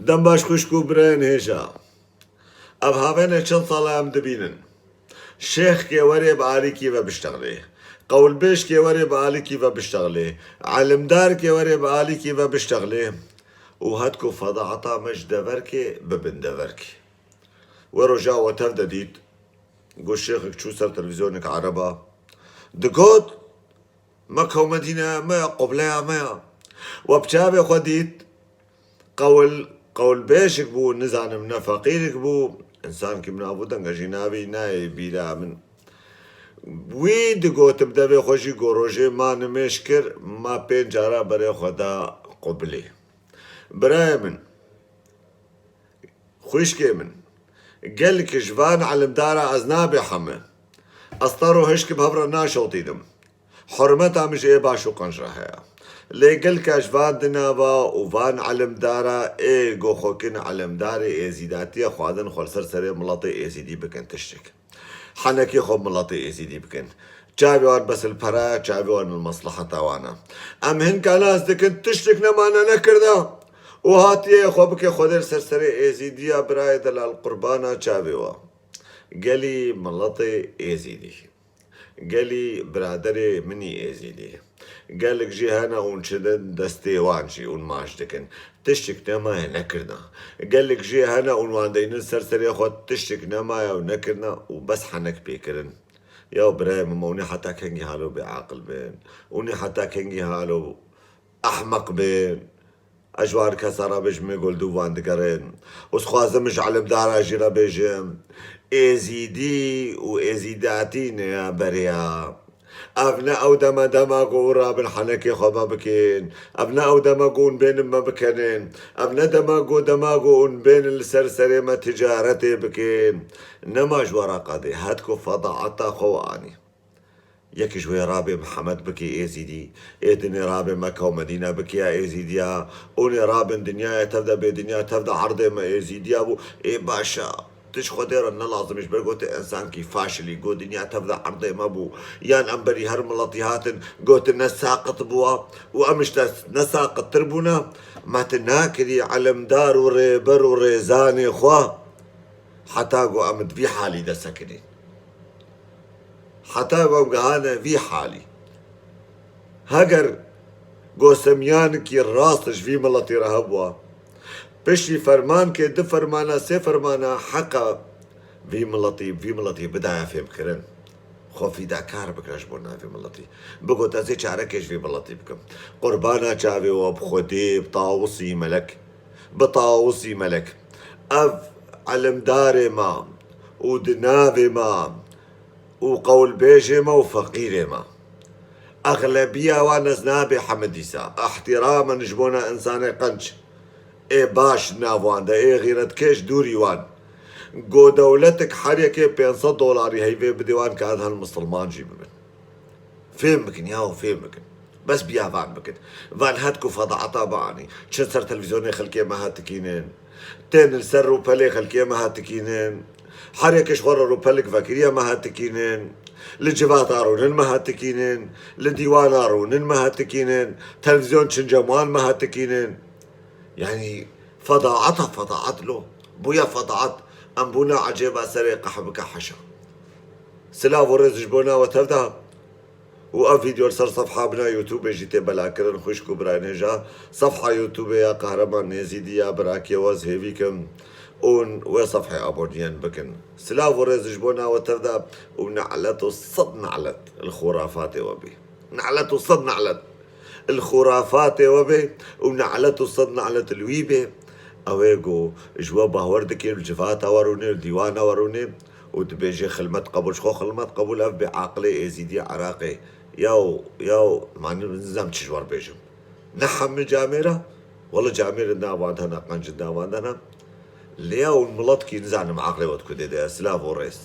دەم باش خوشک و برێن هێژە ئەv هاوێنە چەند ساڵە ئەم دەبینن شێخ کێوەرێ بە عالیکی بە بشتەغلێ قەولبێش کێوەرێ بە عالیکی بە بشتەغلێ عالمدار کێوەرێ بە عالیکی بە بشتەغلێ و هەتکو فەداعەتا مەش دەڤەرکێ ببن دەڤەرکێ وەڕۆژاوە تەف دەدیت گۆ شێخێک چوو سەر تەلڤیزۆنێک عەرەبە دەگوت مەکە و مەدینە مەیە قوبلەیە مەیە وە بچاوێ خۆ دیت قەولبێشێک بوو نزانم نە فەقیرێک بوو ئینسانکی منابوو دەنگەژی ناوی نایە بیرا من وی دەگوتم دەبێ خۆشی گۆڕۆژێ ما نمێش کرد ما پێنج جارە بەرێ خۆدا قوبلێ برایە من خوشکێ من gelekî ji van elimdara ez nabe heme ez te ro hişkî bi hevra naşewtîdim hurmeta min ji ê baş û qenc re heye lê gelekî ji van dinava û van elimdara ê goxwekin elimdarê êzîdatiya xwazin xwe li ser serê miletê êzîdî bikin tiştek henekî xwe miletê êzîdî bikin çavê wan bes li pere çavê wan li mesleheta wan e em hinka nas dikin tiştek nemane nekirda و هاتیه خو بکه خودر سرسره ازیدیا برای دلال قربانا چاویوا گلی ملت ازیدی گلی برادر منی ازیدی گلک جهانا اون چدن دستی وانشی اون ماش دکن تشتک نمای نکرنا گلک جهانا اون واندین سرسره خود تشتک نمای و نکرنا و بس حنک بیکرن یا برای ممونی حتی کنگی حالو بعاقل بین اونی حتی کنگی حالو احمق بین اجوار کسارا بجمه گل دوان دگرن وس خوازمش علم دارا جیرا بجم ازیدی و ازیداتی نیا بریا ابنا او دما دماغو رابن حنكي خوبا بكين ابنا او دماغون بين ما بكنين ابنا دماغو بين السرسري ما تجارتي بكين نماج ورقدي هاتكو فضاعتا خواني یکی جوی رابی محمد بکی ایزیدی ایدنی رابی مکه و مدینه بکی ایزیدیا اونی رابی دنیا تبدا به دنیا تبدا عرضه ما ایزیدیا بو ای باشا تش خدير ان لازمش برقوت انسان كي فاشلي قو دنيا تبدا عرضه ما بو يان امبري هر ملطيهات قوت نساقط بوا وامش نساقط تربونا ما تناكري علم دار وريبر وريزاني خوا حتى قو امد في حالي دا سكنين حتى بوقعانا في حالي هجر قوسميان كي الراسش في ملطي رهبوا بشي فرمان كي دو فرمانا سي فرمانا حقا في ملطي بداية فهم كرن خوفي داكار بكراش بونا في ملطي بقو تازي چاركش في ملطي بكم قربانا چاوي وبخدي بطاوسي ملك اف علم داري ما ودنافي ما وقول بيجي ما وفقيري ما أغلبية ونزنابي حمديسا احتراما جبونا إنساني قنش إيه باش نافوان دا إيه غيرت كيش دوري وان قو دولتك حريكي $500 هيفي بديوان كان هالمسلمان جيب من فين بكن ياهو فين بكن بس بيا فان بكن فان هاتكو فضعتا باني چن سر تلفزيوني خلقية ما هاتكينين تين السر وبالي خلقية ما هاتكينين حريكش ورا روبلك فاكريا ما هاتكينين لجبات ارونن ما هاتكينين لديوان ارونن ما هاتكينين تلفزيون شنجمان ما هاتكينين يعني فضاعت له بويا فضاعت ام بونا عجيبة سريقة حبك حشا سلاف ورز جبونا وتفدا وفيديو صار صفحة بنا يوتيوب جيتي بلاكرن خوشكو برانيجا صفحة يوتيوب يا قهرمان نزيدي يا براكي وز هيفيكم اون وصفحة ابونيان بكن سلاف ورز جبونا وتفدا ونعلت الصد نعلت الخرافات وبي نعلت الصد نعلت الخرافات وبي ونعلت الصد نعلت الويبه اويجو جوابه وردك الجفات وروني الديوان وروني وتبيجي خلمت قبول شخو خلمت قبول اف بعقلي ازيدي عراقي ياو معني نظام تشجور بيجم نحم جاميرة والله جاميرة داواندنا قنج داواندنا لياو الملط كي نزعنا معقلي وتكو دي سلاف وريس